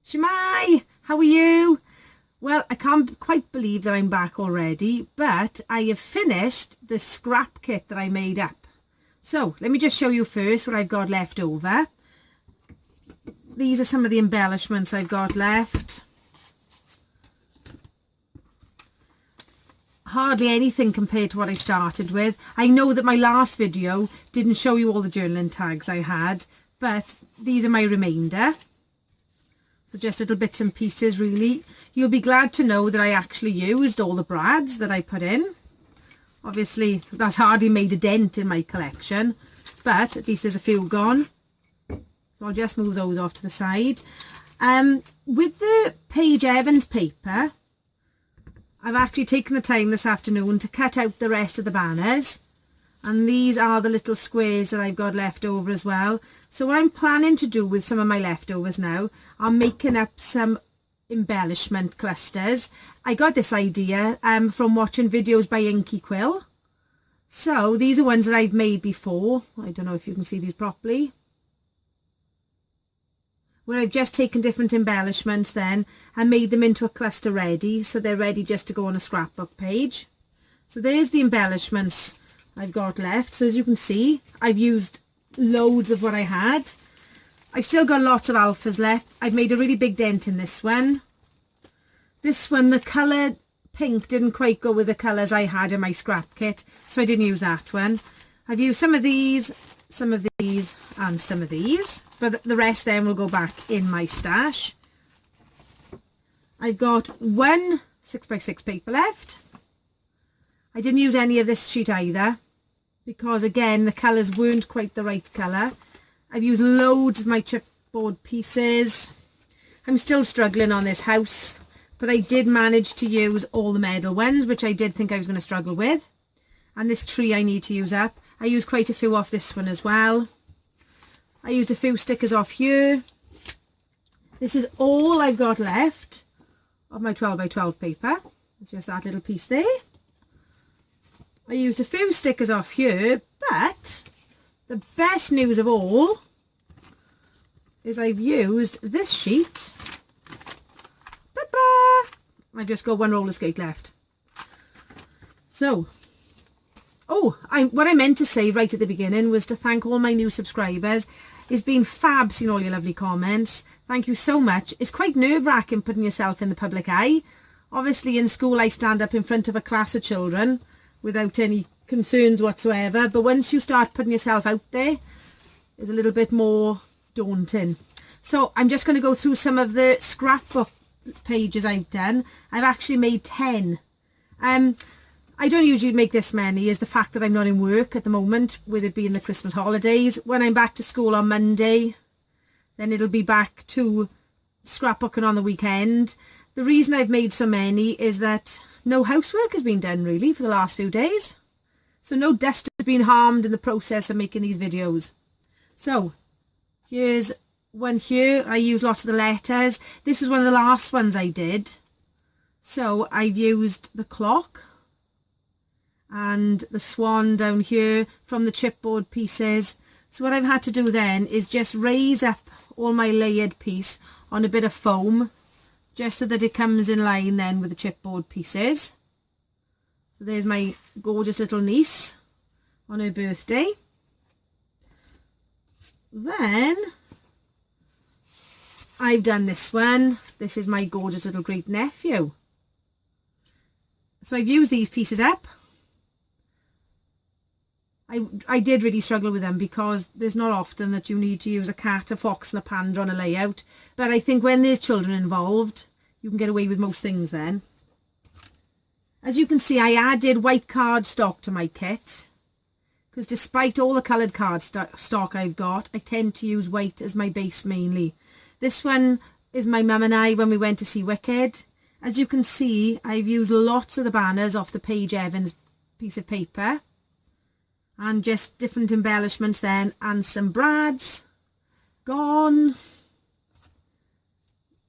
Shemai, how are you? Well, I can't quite believe that I'm back already, but I have finished the scrap kit that I made up. So let me just show you first what I've got left over. These are some of the embellishments I've got left. Hardly anything compared to what I started with. I know that my last video didn't show you all the journaling tags I had, but these are my remainder. So just little bits and pieces really. You'll be glad to know that I actually used all the brads that I put in. Obviously that's hardly made a dent in my collection, but at least there's a few gone. So I'll just move those off to the side. With the Paige Evans paper, I've actually taken the time this afternoon to cut out the rest of the banners. And these are the little squares that I've got left over as well. So what I'm planning to do with some of my leftovers now, I'm making up some embellishment clusters. I got this idea from watching videos by Inky Quill. So these are ones that I've made before. I don't know if you can see these properly. Where I've just taken different embellishments then and made them into a cluster ready. So they're ready just to go on a scrapbook page. So there's the embellishments I've got left. So as you can see, I've used loads of what I had. I've still got lots of alphas left. I've made a really big dent in this one. This one, the colour pink didn't quite go with the colours I had in my scrap kit, so I didn't use that one. I've used some of these and some of these, but the rest then will go back in my stash. I've got one 6x6 paper left. I didn't use any of this sheet either, because again the colours weren't quite the right colour. I've used loads of my chipboard pieces. I'm still struggling on this house, but I did manage to use all the metal ones, which I did think I was going to struggle with. And this tree I need to use up. I used quite a few off this one as well. I used a few stickers off here. This is all I've got left of my 12x12 paper. It's just that little piece there. I used a few stickers off here, but the best news of all is I've used this sheet. Ta-da! I just got one roller skate left. So, what I meant to say right at the beginning was to thank all my new subscribers. It's been fab seeing all your lovely comments. Thank you so much. It's quite nerve-wracking putting yourself in the public eye. Obviously in school I stand up in front of a class of children without any concerns whatsoever, but once you start putting yourself out there, it's a little bit more daunting. So I'm just going to go through some of the scrapbook pages I've done. I've actually made 10. I don't usually make this many, is the fact that I'm not in work at the moment, with it being the Christmas holidays. When I'm back to school on Monday, then it'll be back to scrapbooking on the weekend. The reason I've made so many is that no housework has been done really for the last few days. So no dust has been harmed in the process of making these videos. So here's one here. I use lots of the letters. This was one of the last ones I did. So I've used the clock and the swan down here from the chipboard pieces. So what I've had to do then is just raise up all my layered piece on a bit of foam, just so that it comes in line then with the chipboard pieces. So there's my gorgeous little niece on her birthday. Then I've done this one. This is my gorgeous little great nephew. So I've used these pieces up. I did really struggle with them because there's not often that you need to use a cat, a fox and a panda on a layout. But I think when there's children involved, you can get away with most things then. As you can see, I added white cardstock to my kit, because despite all the coloured card stock I've got, I tend to use white as my base mainly. This one is my mum and I when we went to see Wicked. As you can see, I've used lots of the banners off the Paige Evans piece of paper, and just different embellishments then, and some brads gone.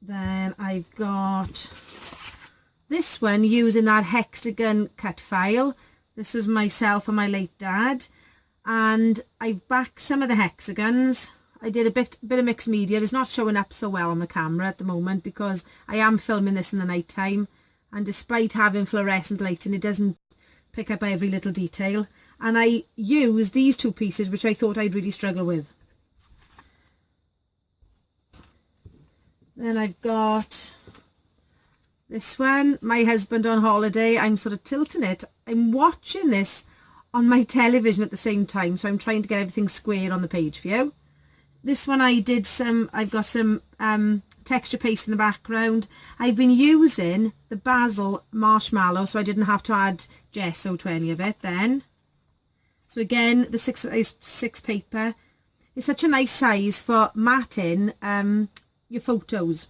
Then I've got this one using that hexagon cut file. This was myself and my late dad, and I've backed some of the hexagons I did a bit of mixed media. It's not showing up so well on the camera at the moment because I am filming this in the night time, and despite having fluorescent lighting, it doesn't pick up every little detail. And I used these two pieces, which I thought I'd really struggle with. Then I've got this one, my husband on holiday. I'm sort of tilting it. I'm watching this on my television at the same time, so I'm trying to get everything square on the page for you. This one I've got some texture paste in the background. I've been using the Basil Marshmallow, so I didn't have to add gesso to any of it then. So again, the 6x6 paper is such a nice size for matting your photos.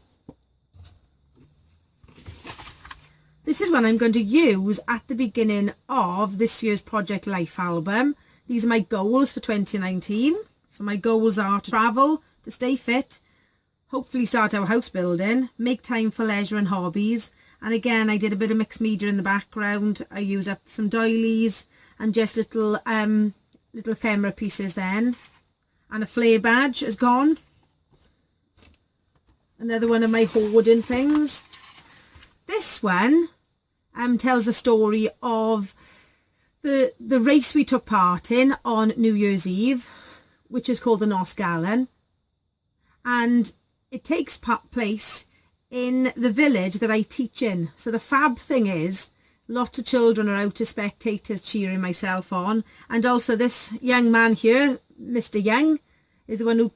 This is one I'm going to use at the beginning of this year's Project Life album. These are my goals for 2019. So my goals are to travel, to stay fit, hopefully start our house building, make time for leisure and hobbies. And again, I did a bit of mixed media in the background. I used up some doilies and just little ephemera pieces then. And a flare badge has gone. Another one of my hoarding things. This one tells the story of the race we took part in on New Year's Eve, which is called the Nos Galan. And it takes place in the village that I teach in. So the fab thing is, lots of children are out as spectators cheering myself on. And also this young man here, Mr. Young, is the one who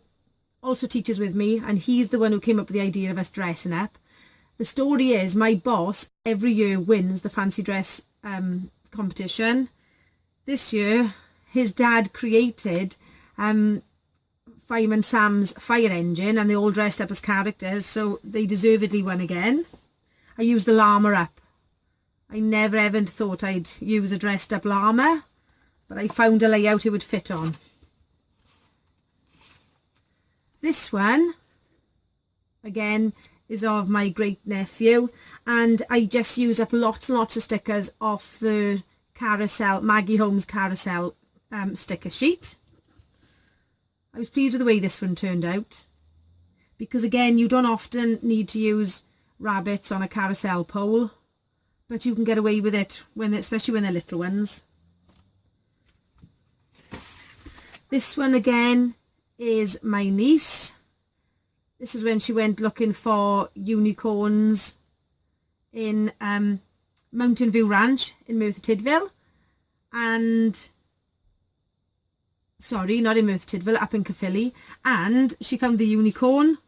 also teaches with me, and he's the one who came up with the idea of us dressing up. The story is my boss every year wins the fancy dress competition. This year his dad created Fireman Sam's fire engine, and they all dressed up as characters, so they deservedly won again. I used the llama up. I never ever thought I'd use a dressed up llama, but I found a layout it would fit on. This one, again, is of my great nephew, and I just use up lots and lots of stickers off the Carousel, Maggie Holmes Carousel sticker sheet. I was pleased with the way this one turned out, because again, you don't often need to use rabbits on a carousel pole, but you can get away with it especially when they're little ones. This one again is my niece. This is when she went looking for unicorns in Mountain View Ranch in Merthyr Tydfil, and sorry, not in Merthyr Tydfil, up in Caerphilly, and she found the unicorn,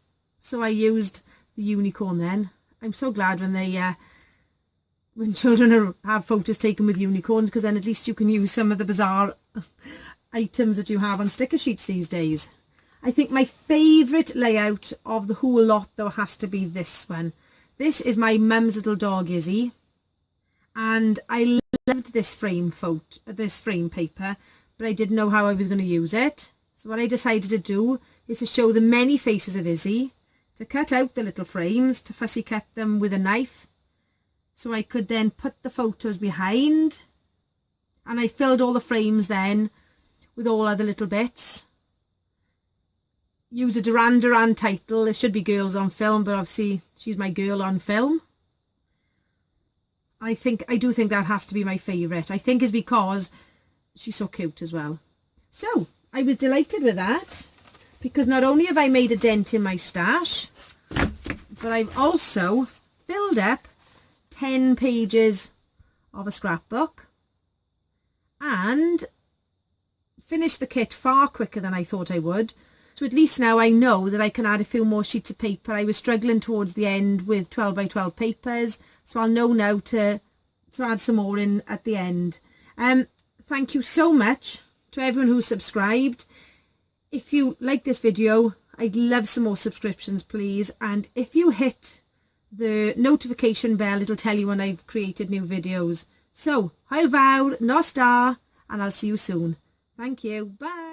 so I used the unicorn then. I'm so glad when children have photos taken with unicorns, because then at least you can use some of the bizarre items that you have on sticker sheets these days. I think my favourite layout of the whole lot though has to be this one. This is my mum's little dog Izzy, and I loved this frame paper, but I didn't know how I was going to use it. So what I decided to do is to show the many faces of Izzy, to cut out the little frames, to fussy cut them with a knife, so I could then put the photos behind, and I filled all the frames then with all other little bits. Use a Duran Duran title. It should be Girls on Film, but obviously she's my girl on film. I do think that has to be my favourite. I think is because she's so cute as well. So I was delighted with that, because not only have I made a dent in my stash, but I've also filled up 10 pages of a scrapbook and finished the kit far quicker than I thought I would. So at least now I know that I can add a few more sheets of paper. I was struggling towards the end with 12 by 12 papers, so I'll know now to add some more in at the end. Thank you so much to everyone who subscribed. If you like this video, I'd love some more subscriptions, please. And if you hit the notification bell, it'll tell you when I've created new videos. So, hwyl fawr, nos da, and I'll see you soon. Thank you. Bye.